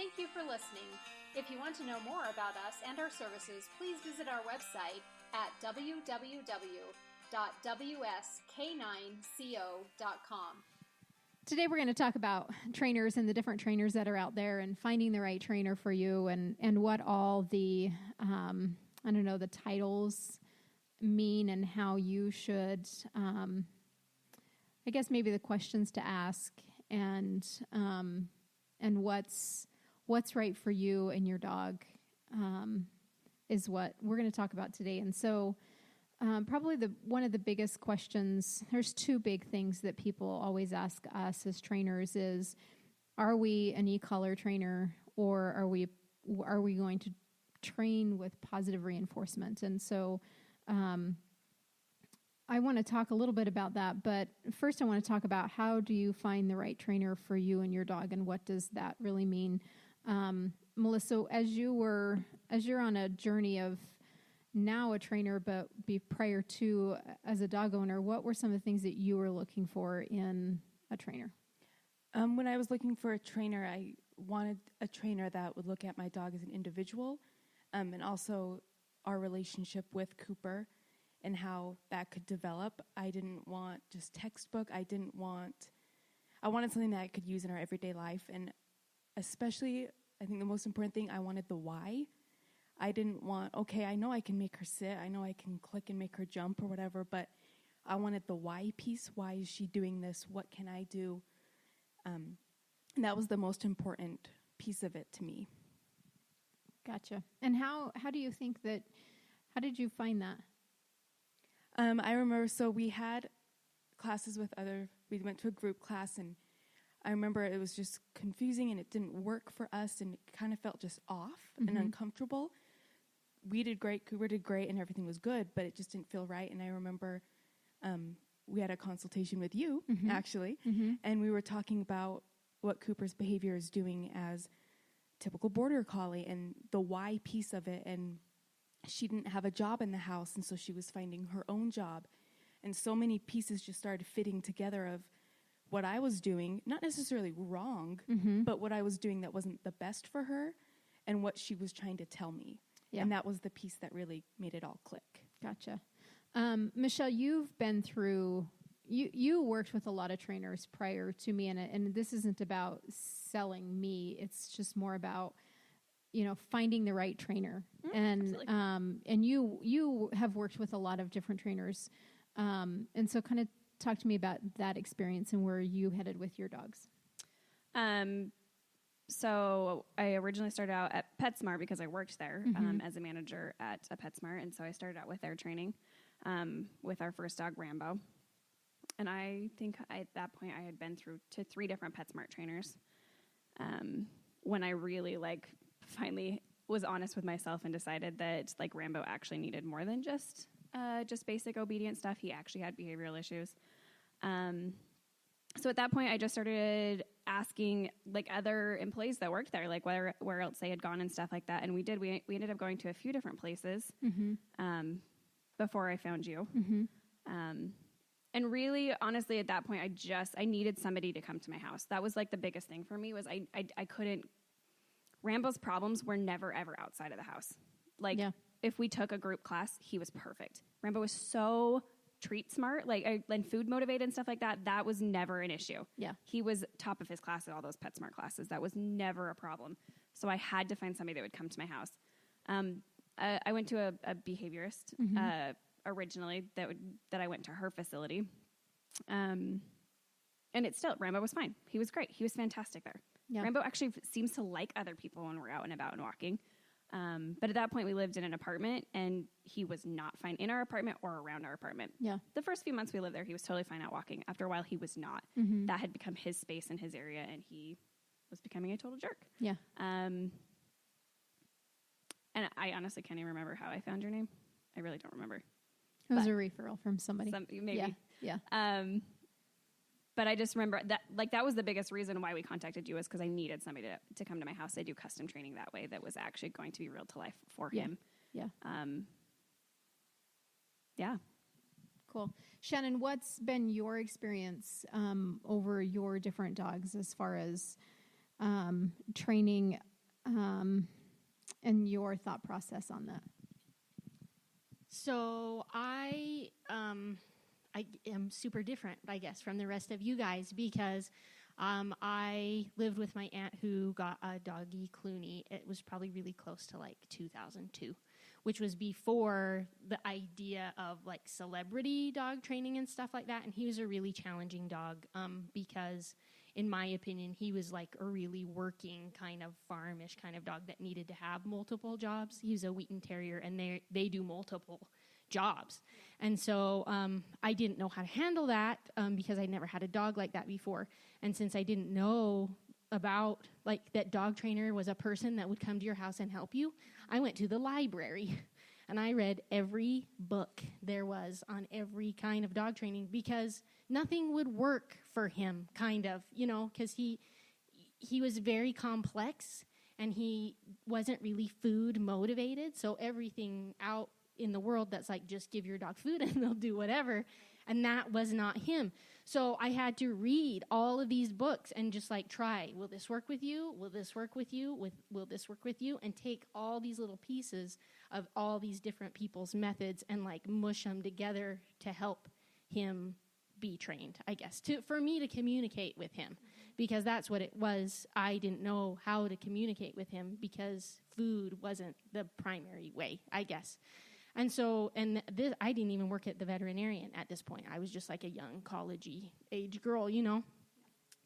Thank you for listening. If you want to know more about us and our services, please visit our website at www.wsk9co.com. Today we're going to talk about trainers and the different trainers that are out there and finding the right trainer for you and what all the, the titles mean and how you should, I guess maybe the questions to ask and what's right for you and your dog is what we're going to talk about today. And so probably one of the biggest questions, there's two big things that people always ask us as trainers is, are we an e-collar trainer or are we going to train with positive reinforcement? And so I want to talk a little bit about that, but first I want to talk about how do you find the right trainer for you and your dog and what does that really mean? Melissa, as you're on a journey of now a trainer, but prior to as a dog owner, what were some of the things that you were looking for in a trainer? When I was looking for a trainer, I wanted a trainer that would look at my dog as an individual, and also our relationship with Cooper and how that could develop. I didn't want just textbook. I wanted something that I could use in our everyday life, and especially, I think the most important thing, I wanted the why. I didn't want, okay, I know I can make her sit, I know I can click and make her jump or whatever, but I wanted the why piece. Why is she doing this? What can I do? And that was the most important piece of it to me. Gotcha. And how do you think that, how did you find that? I remember, so we had classes we went to a group class, and I remember it was just confusing and it didn't work for us and it kind of felt just off and uncomfortable. We did great, Cooper did great, and everything was good, but it just didn't feel right. And I remember we had a consultation with you, actually, and we were talking about what Cooper's behavior is doing as typical border collie and the why piece of it. And she didn't have a job in the house, and so she was finding her own job. And so many pieces just started fitting together of what I was doing, not necessarily wrong, but what I was doing that wasn't the best for her and what she was trying to tell me. Yeah. And that was the piece that really made it all click. Gotcha. Michelle, you've been through, you worked with a lot of trainers prior to me, and this isn't about selling me. It's just more about, finding the right trainer. And you have worked with a lot of different trainers. And so kind of talk to me about that experience and where you headed with your dogs. So I originally started out at PetSmart because I worked there as a manager at a PetSmart. And so I started out with their training with our first dog, Rambo. And I think at that point I had been through to 3 different PetSmart trainers when I really finally was honest with myself and decided that Rambo actually needed more than just basic obedience stuff. He actually had behavioral issues. So at that point I just started asking other employees that worked there, where else they had gone and stuff like that. And we ended up going to a few different places, before I found you. And really, honestly, at that point, I needed somebody to come to my house. That was the biggest thing for me was I couldn't, Rambo's problems were never, ever outside of the house. If we took a group class, he was perfect. Rambo was so treat smart, and food motivated and stuff like that. That was never an issue. Yeah. He was top of his class at all those PetSmart classes. That was never a problem. So I had to find somebody that would come to my house. I went to a behaviorist, originally that I went to her facility. And Rambo was fine. He was great. He was fantastic there. Yeah. Rambo actually seems to like other people when we're out and about and walking. But at that point we lived in an apartment and he was not fine in our apartment or around our apartment. Yeah. The first few months we lived there, he was totally fine out walking. After a while he was not. That had become his space and his area and he was becoming a total jerk. Yeah. And I honestly can't even remember how I found your name. I really don't remember. It was a referral from somebody. Maybe. Yeah. But I just remember that, that was the biggest reason why we contacted you, is because I needed somebody to come to my house. I do custom training that way that was actually going to be real to life for him. Yeah. Yeah. Cool. Shannon, what's been your experience over your different dogs as far as training and your thought process on that. So I am super different, I guess, from the rest of you guys because I lived with my aunt who got a doggy Clooney. It was probably really close to like 2002, which was before the idea of like celebrity dog training and stuff like that. And he was a really challenging dog because, in my opinion, he was like a really working kind of farmish kind of dog that needed to have multiple jobs. He was a Wheaten Terrier, and they do multiple jobs. And so I didn't know how to handle that because I'd never had a dog like that before. And since I didn't know about like that dog trainer was a person that would come to your house and help you, I went to the library and I read every book there was on every kind of dog training because nothing would work for him, kind of, you know, because he was very complex and he wasn't really food motivated. So everything out in the world that's like, just give your dog food and they'll do whatever. And that was not him. So I had to read all of these books and just like try, will this work with you? Will this work with you? Will this work with you? And take all these little pieces of all these different people's methods and like mush them together to help him be trained, I guess, for me to communicate with him, because that's what it was. I didn't know how to communicate with him because food wasn't the primary way, I guess. And so, I didn't even work at the veterinarian at this point. I was just like a young college-y age girl, you know.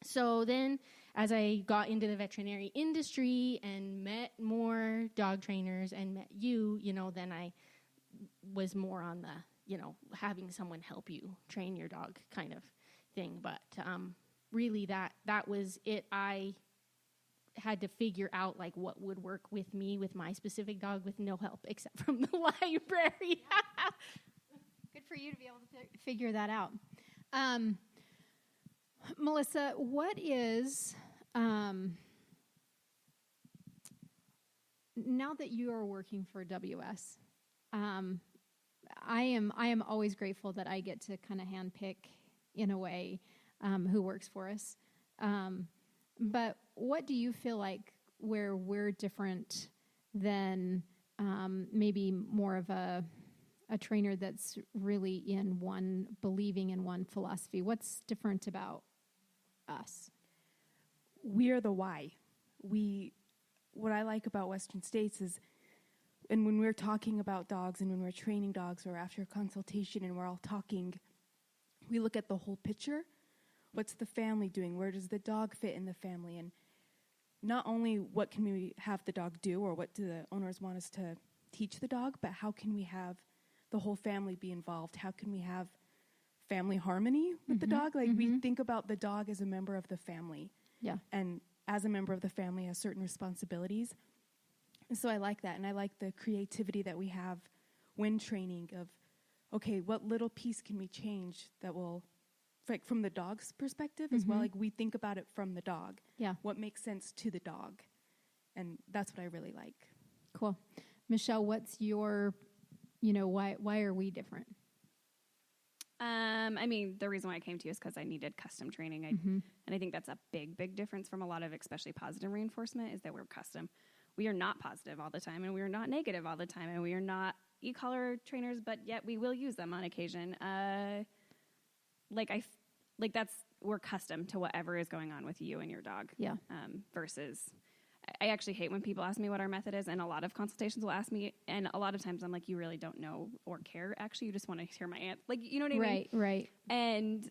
So then as I got into the veterinary industry and met more dog trainers and met you, you know, then I was more on the, you know, having someone help you train your dog kind of thing. But really that was it. I had to figure out like what would work with me, with my specific dog, with no help except from the library. Good for you to be able to figure that out. Melissa, what is, now that you are working for WS, I am always grateful that I get to kind of handpick in a way who works for us. But what do you feel like where we're different than maybe more of a trainer that's really believing in one philosophy? What's different about us? We're the why. What I like about Western States is, and when we're talking about dogs and when we're training dogs or after a consultation and we're all talking, we look at the whole picture. What's the family doing? Where does the dog fit in the family? And not only what can we have the dog do or what do the owners want us to teach the dog, but how can we have the whole family be involved? How can we have family harmony with the dog? Like we think about the dog as a member of the family. Yeah. And as a member of the family has certain responsibilities. And so I like that. And I like the creativity that we have when training of, okay, what little piece can we change that will, like from the dog's perspective as well, like we think about it from the dog. Yeah. What makes sense to the dog. And that's what I really like. Cool. Michelle, what's your, why are we different? I mean, the reason why I came to you is because I needed custom training. And I think that's a big, big difference from a lot of especially positive reinforcement is that we're custom. We are not positive all the time, and we are not negative all the time, and we are not e-collar trainers, but yet we will use them on occasion. We're custom to whatever is going on with you and your dog. Yeah. Versus, I actually hate when people ask me what our method is, and a lot of consultations will ask me, and a lot of times I'm like, you really don't know or care. Actually, you just want to hear my answer. Like, you know what I mean? Right. And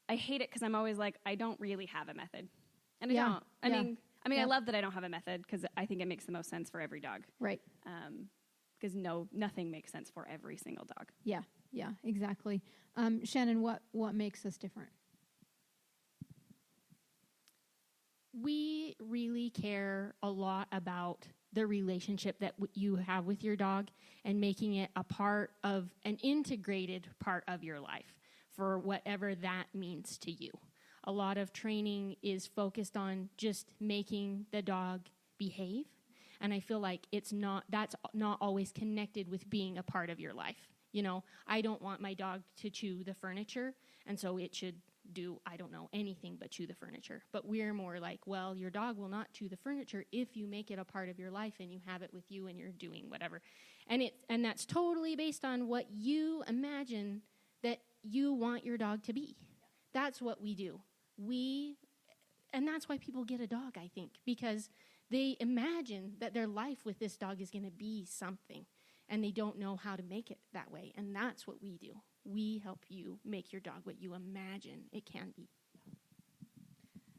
I hate it because I'm always like, I don't really have a method, and I don't. I mean, I love that I don't have a method because I think it makes the most sense for every dog. Right. Because nothing makes sense for every single dog. Yeah, exactly. Shannon, what makes us different? We really care a lot about the relationship that you have with your dog and making it a part of an integrated part of your life for whatever that means to you. A lot of training is focused on just making the dog behave. And I feel like that's not always connected with being a part of your life. You know, I don't want my dog to chew the furniture, and so it should do, I don't know, anything but chew the furniture. But we're more like, well, your dog will not chew the furniture if you make it a part of your life and you have it with you and you're doing whatever. And that's totally based on what you imagine that you want your dog to be. That's what we do. And that's why people get a dog, I think, because they imagine that their life with this dog is going to be something, and they don't know how to make it that way. And that's what we do. We help you make your dog what you imagine it can be.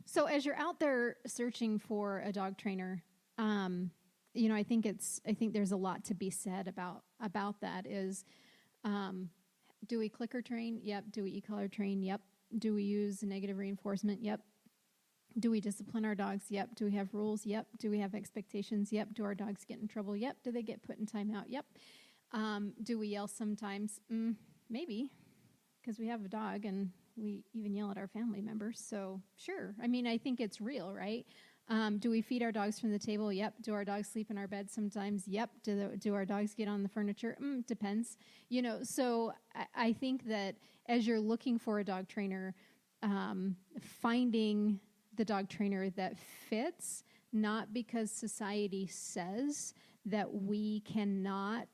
So as you're out there searching for a dog trainer, I think there's a lot to be said about that. Is do we clicker train? Yep. Do we e-collar train? Yep. Do we use negative reinforcement? Yep. Do we discipline our dogs? Yep. Do we have rules? Yep. Do we have expectations? Yep. Do our dogs get in trouble? Yep. Do they get put in timeout? Yep. Do we yell sometimes? Maybe, because we have a dog and we even yell at our family members. So sure. I mean, I think it's real, right? Do we feed our dogs from the table? Yep. Do our dogs sleep in our bed sometimes? Yep. Do our dogs get on the furniture? Depends. So I think that as you're looking for a dog trainer, finding the dog trainer that fits, not because society says that we cannot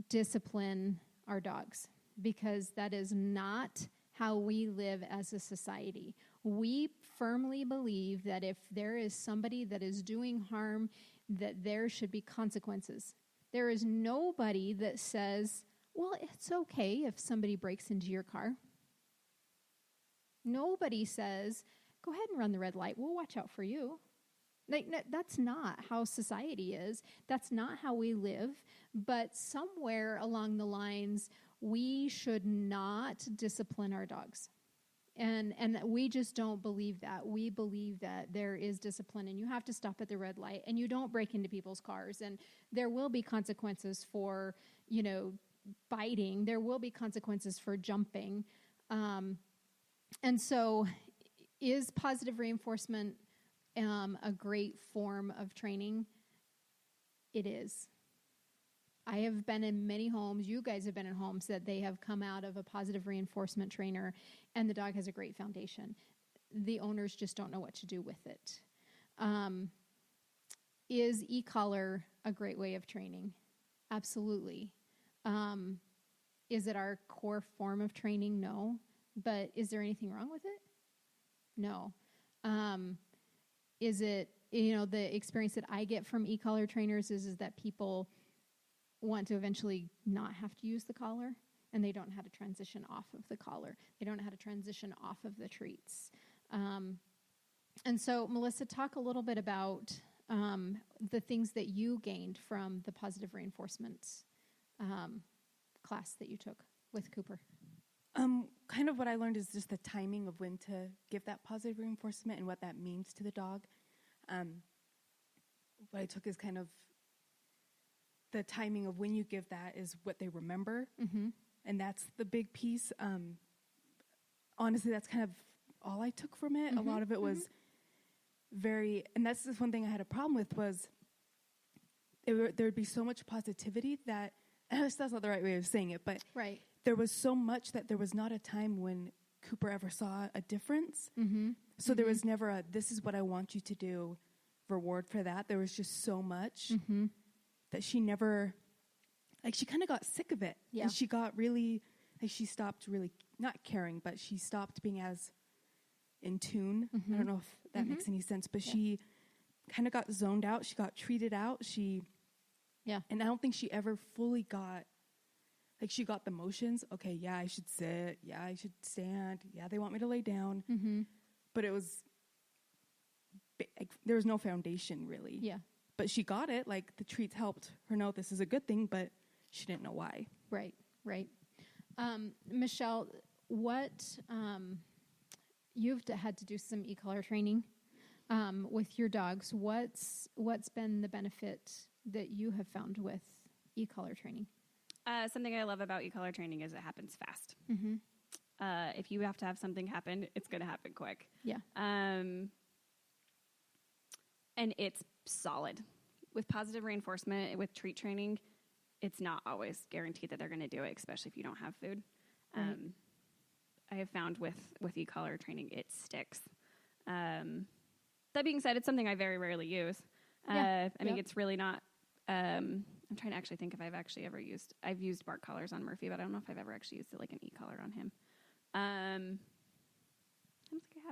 discipline our dogs, because that is not how we live as a society. We firmly believe that if there is somebody that is doing harm, that there should be consequences. There is nobody that says, well, it's okay if somebody breaks into your car. Nobody says, go ahead and run the red light. We'll watch out for you. That's not how society is. That's not how we live. But somewhere along the lines, we should not discipline our dogs. And we just don't believe that. We believe that there is discipline, and you have to stop at the red light, and you don't break into people's cars. And there will be consequences for, biting. There will be consequences for jumping. And so is positive reinforcement a great form of training? It is. I have been in many homes, you guys have been in homes that they have come out of a positive reinforcement trainer and the dog has a great foundation. The owners just don't know what to do with it. Is e-collar a great way of training? Absolutely. Is it our core form of training? No. But is there anything wrong with it? No. Is it, the experience that I get from e-collar trainers is that people want to eventually not have to use the collar, and they don't know how to transition off of the collar. They don't know how to transition off of the treats. And so, Melissa, talk a little bit about the things that you gained from the positive reinforcement class that you took with Cooper. Kind of what I learned is just the timing of when to give that positive reinforcement and what that means to the dog. What I took is kind of the timing of when you give that is what they remember. Mm-hmm. And that's the big piece. Honestly, that's kind of all I took from it. Mm-hmm. A lot of it was and that's just one thing I had a problem with was there would be so much positivity that, that's not the right way of saying it, but right. There was so much that there was not a time when Cooper ever saw a difference. Mm-hmm. So there was never this is what I want you to do, reward for that. There was just so much that she never, she kind of got sick of it. Yeah. And she got really, she stopped really, not caring, but she stopped being as in tune. I don't know if that makes any sense, but she kind of got zoned out. She got treated out. And I don't think she ever fully got, she got the motions. Okay, yeah, I should sit. Yeah, I should stand. Yeah, they want me to lay down. Mm-hmm. But it was, there was no foundation, really. Yeah. But she got it. The treats helped her know this is a good thing, but she didn't know why. Right. Michelle, what, you've had to do some e-collar training with your dogs. What's been the benefit that you have found with e-collar training? Something I love about e-collar training is it happens fast. Mm-hmm. If you have to have something happen, it's going to happen quick. Yeah. And it's solid. With positive reinforcement, with treat training, it's not always guaranteed that they're going to do it, especially if you don't have food. Right. I have found with e-collar training, it sticks. That being said, it's something I very rarely use. I mean, it's really not. I'm trying to actually think if I've actually ever used. I've used bark collars on Murphy, but I don't know if I've ever actually used it like an e-collar on him. I don't think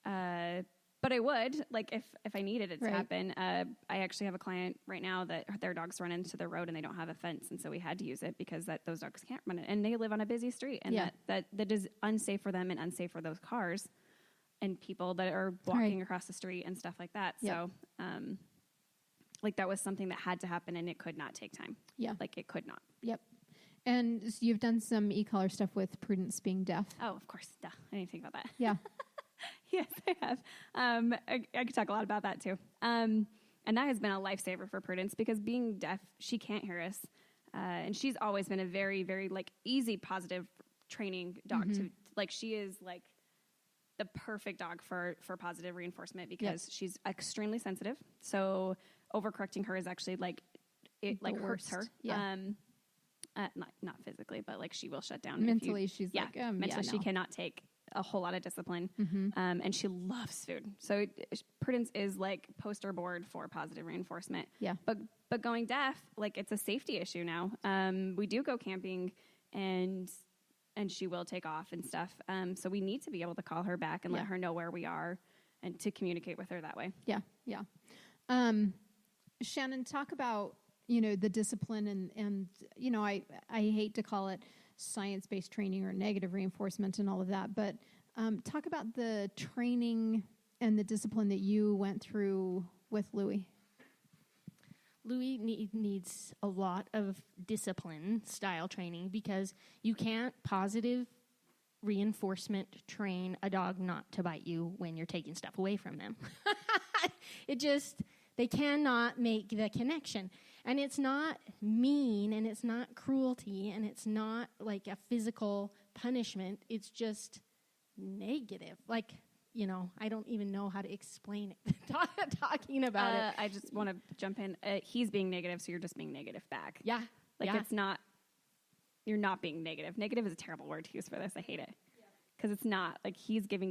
I have. But I would, like, if I needed it to happen. I actually have a client right now that their dogs run into the road and they don't have a fence, and so we had to use it because those dogs can't run it, and they live on a busy street, and that is unsafe for them and unsafe for those cars and people that are walking across the street and stuff like that. So, like, that was something that had to happen, and it could not take time. Yeah. Like, it could not. Yep. And so you've done some e-collar stuff with Prudence being deaf. Oh, of course. Duh. I didn't think about that. Yeah. Yes, I have. I could talk a lot about that, too. And that has been a lifesaver for Prudence because being deaf, she can't hear us. And she's always been a very, very, like, easy, positive training dog. To like, she is, like, the perfect dog for positive reinforcement because she's extremely sensitive. So overcorrecting her is actually, like, it, like, hurts her. Yeah. Not physically, but, like, she will shut down. Mentally, she's like, mentally, she cannot take a whole lot of discipline, and she loves food. So Prudence is like poster board for positive reinforcement. Yeah. But going deaf, like, it's a safety issue now. We do go camping, and she will take off and stuff. So we need to be able to call her back and let her know where we are, and to communicate with her that way. Yeah, yeah. Shannon, talk about the discipline and I hate to call it science-based training or negative reinforcement and all of that, but talk about the training and the discipline that you went through with Louie. Louie needs a lot of discipline style training because you can't positive reinforcement train a dog not to bite you when you're taking stuff away from them. They cannot make the connection. And it's not mean, and it's not cruelty, and it's not like a physical punishment. It's just negative. Like, I don't even know how to explain it. Talking about it. I just want to jump in. He's being negative, so you're just being negative back. Yeah. Like, it's not, you're not being negative. Negative is a terrible word to use for this. I hate it. Because it's not. Like, he's yelling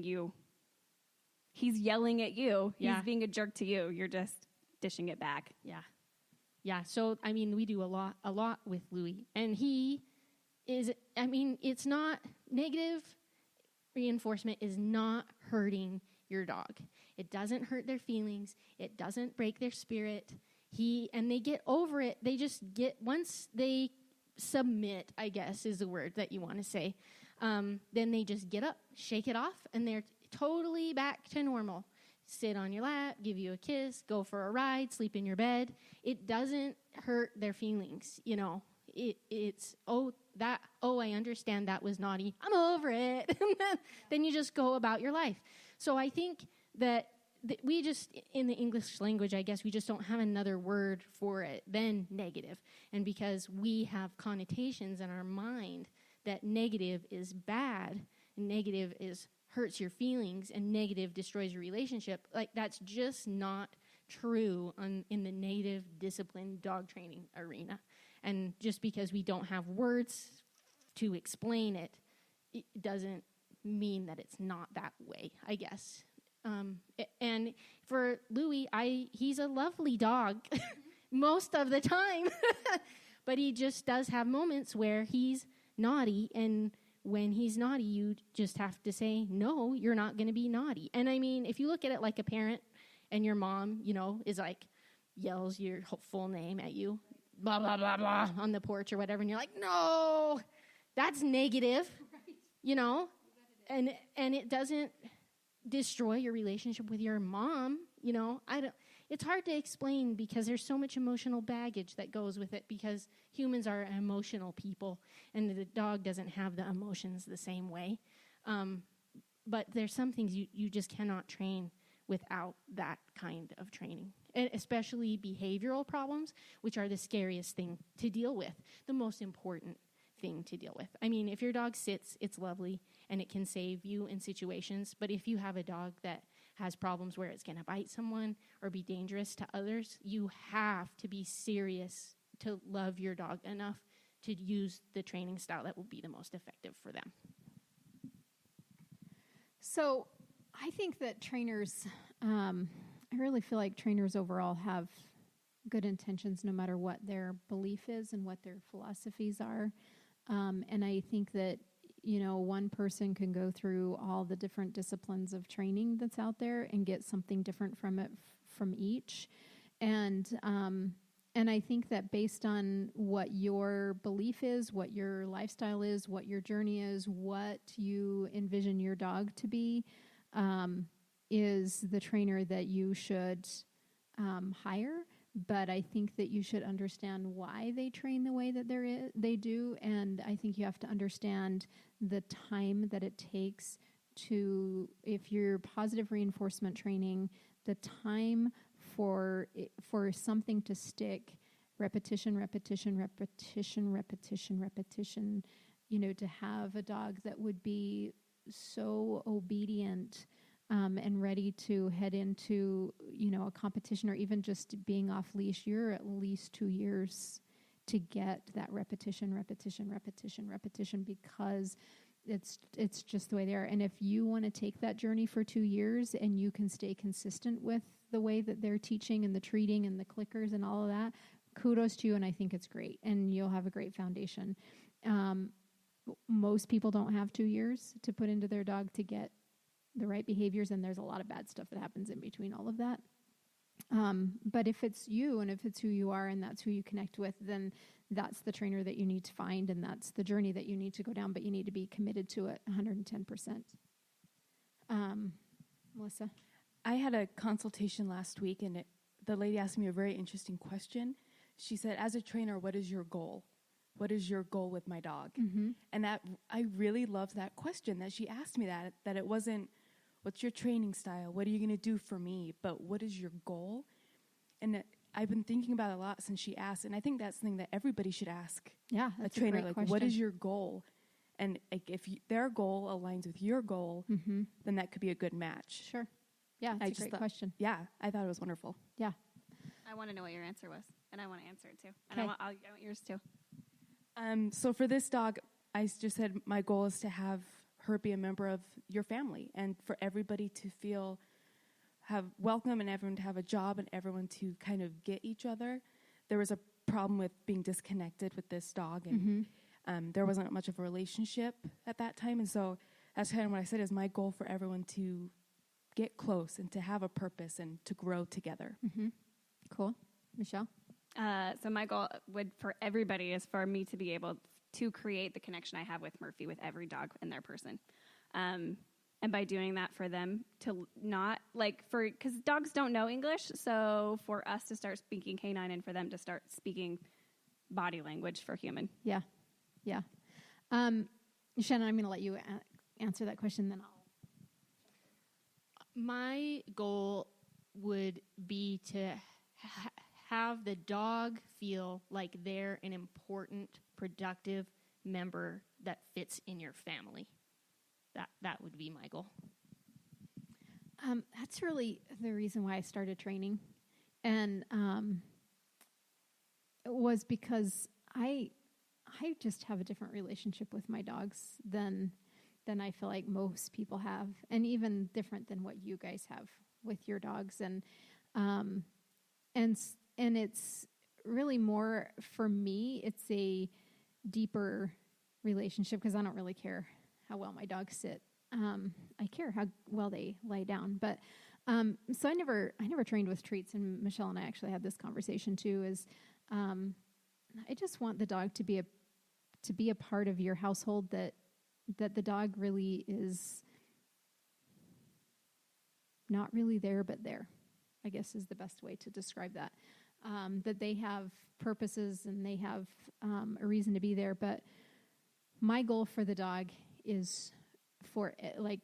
at you. He's being a jerk to you. You're just dishing it back. Yeah. Yeah, so, I mean, we do a lot with Louie. And he is, it's not, negative reinforcement is not hurting your dog. It doesn't hurt their feelings. It doesn't break their spirit. And they get over it. They just once they submit, I guess is the word that you want to say, then they just get up, shake it off, and they're totally back to normal. Sit on your lap, give you a kiss, go for a ride, sleep in your bed. It doesn't hurt their feelings, It's, I understand that was naughty. I'm over it. Then you just go about your life. So I think that we just, in the English language, I guess we just don't have another word for it than negative. And because we have connotations in our mind that negative is bad, negative hurts your feelings, and negative destroys your relationship, like, that's just not true in the native discipline dog training arena. And just because we don't have words to explain it, it doesn't mean that it's not that way, I guess. And for Louie, he's a lovely dog most of the time, but he just does have moments where he's naughty, and when he's naughty, you just have to say, no, you're not going to be naughty. And I mean, if you look at it like a parent, and your mom, is like, yells your full name at you, blah, blah, blah, blah, on the porch or whatever, and you're like, no, that's negative, and it doesn't destroy your relationship with your mom, it's hard to explain because there's so much emotional baggage that goes with it, because humans are emotional people, and the dog doesn't have the emotions the same way. But there's some things you just cannot train without that kind of training, and especially behavioral problems, which are the scariest thing to deal with, the most important thing to deal with. I mean, if your dog sits, it's lovely, and it can save you in situations, but if you have a dog that has problems where it's going to bite someone or be dangerous to others, you have to be serious to love your dog enough to use the training style that will be the most effective for them. So I think that trainers, I really feel like trainers overall have good intentions no matter what their belief is and what their philosophies are. And I think that, one person can go through all the different disciplines of training that's out there and get something different from it from each. And I think that based on what your belief is, what your lifestyle is, what your journey is, what you envision your dog to be, is the trainer that you should hire. But I think that you should understand why they train the way that they do. And I think you have to understand the time that it takes to, if you're positive reinforcement training, the time for something to stick, repetition, to have a dog that would be so obedient and ready to head into, a competition or even just being off leash, you're at least 2 years to get that repetition, because it's just the way they are. And if you want to take that journey for 2 years and you can stay consistent with the way that they're teaching and the treating and the clickers and all of that, kudos to you. And I think it's great and you'll have a great foundation. Most people don't have 2 years to put into their dog to get the right behaviors, and there's a lot of bad stuff that happens in between all of that. But if it's you and if it's who you are and that's who you connect with, then that's the trainer that you need to find and that's the journey that you need to go down, but you need to be committed to it 110%. Melissa? I had a consultation last week, and the lady asked me a very interesting question. She said, as a trainer, what is your goal? What is your goal with my dog? Mm-hmm. And I really loved that question, that she asked me that it wasn't, what's your training style? What are you going to do for me? But what is your goal? And I've been thinking about it a lot since she asked, and I think that's something that everybody should ask. Yeah, that's a trainer. A great question. What is your goal? And if their goal aligns with your goal, mm-hmm. then that could be a good match. Sure. Yeah, that's a great question. Yeah, I thought it was wonderful. Yeah. I want to know what your answer was, and I want to answer it too. And Okay. I want yours too. So for this dog, I just said my goal is to have her be a member of your family and for everybody to have welcome and everyone to have a job and everyone to kind of get each other. There was a problem with being disconnected with this dog, and there wasn't much of a relationship at that time. And so that's kind of what I said is my goal for everyone to get close and to have a purpose and to grow together. Mm-hmm. Cool. Michelle? So my goal for everybody is for me to be able to create the connection I have with Murphy with every dog and their person. And by doing that for them to not because dogs don't know English. So for us to start speaking canine and for them to start speaking body language for human. Yeah. Yeah. Shannon, I'm going to let you answer that question, then My goal would be to have the dog feel like they're an important, productive member that fits in your family. That would be my goal. That's really the reason why I started training. And it was because I just have a different relationship with my dogs than I feel like most people have, and even different than what you guys have with your dogs. And it's really more, for me, it's a deeper relationship because I don't really care how well my dogs sit. I care how well they lie down. But so I never trained with treats, and Michelle and I actually had this conversation too. Is I just want the dog to be a part of your household, that the dog really is not really there, but there, I guess is the best way to describe that. That they have purposes and they have a reason to be there. But my goal for the dog is for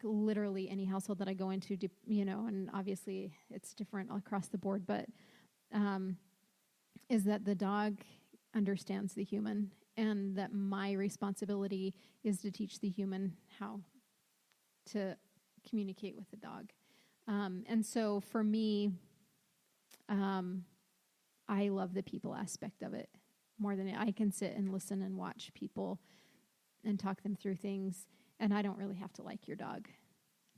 literally any household that I go into, and obviously it's different across the board, but is that the dog understands the human, and that my responsibility is to teach the human how to communicate with the dog. And so for me, I love the people aspect of it more than I can sit and listen and watch people and talk them through things. And I don't really have to like your dog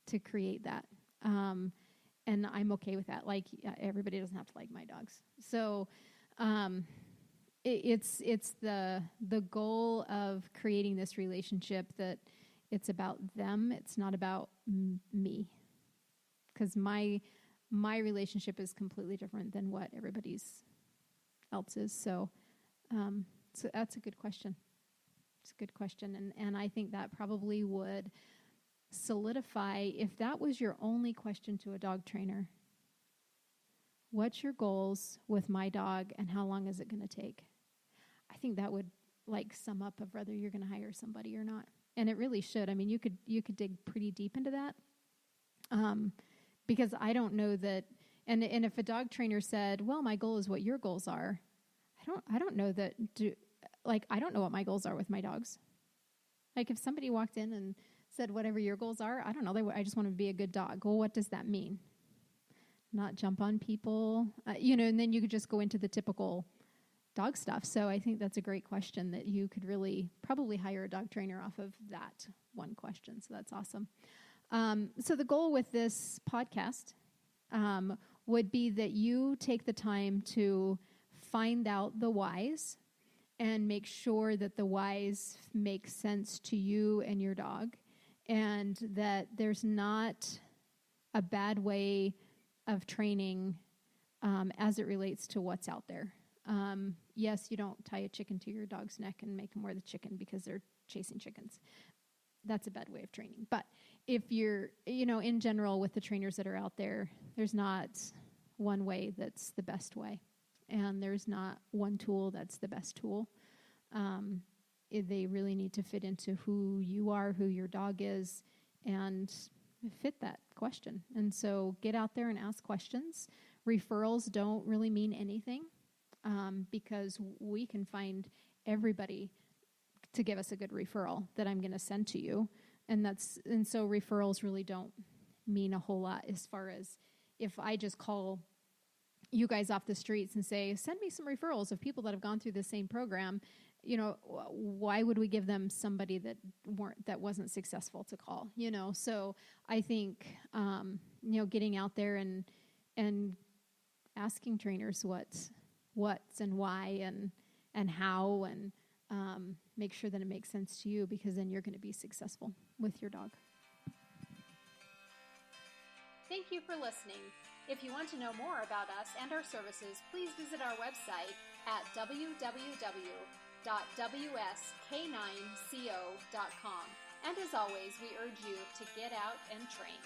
to create that. And I'm okay with that. Like, everybody doesn't have to like my dogs. So, it's the goal of creating this relationship that it's about them. It's not about me, because my relationship is completely different than what everybody's else is. So that's a good question. It's a good question, and I think that probably would solidify, if that was your only question to a dog trainer, what's your goals with my dog and how long is it going to take? I think that would like sum up of whether you're going to hire somebody or not. And it really should. I mean, you could dig pretty deep into that. Because I don't know that, and if a dog trainer said, well, my goal is what your goals are, I don't know that, I don't know what my goals are with my dogs. Like, if somebody walked in and said, whatever your goals are, I don't know, I just want to be a good dog. Well, what does that mean? Not jump on people, and then you could just go into the typical dog stuff. So I think that's a great question that you could really probably hire a dog trainer off of that one question. So that's awesome. So the goal with this podcast would be that you take the time to find out the whys and make sure that the whys make sense to you and your dog, and that there's not a bad way of training as it relates to what's out there. Yes, you don't tie a chicken to your dog's neck and make them wear the chicken because they're chasing chickens. That's a bad way of training. But if you're, in general with the trainers that are out there, there's not one way that's the best way. And there's not one tool that's the best tool. They really need to fit into who you are, who your dog is, and fit that question. And so get out there and ask questions. Referrals don't really mean anything, because we can find everybody to give us a good referral that I'm going to send to you. And so referrals really don't mean a whole lot, as far as if I just call you guys off the streets and say, send me some referrals of people that have gone through the same program. Why would we give them somebody that wasn't successful to call? So I think, getting out there and asking trainers what's and why and how, and make sure that it makes sense to you, because then you're going to be successful with your dog. Thank you for listening. If you want to know more about us and our services, please visit our website at www.wsk9co.com. And as always, we urge you to get out and train.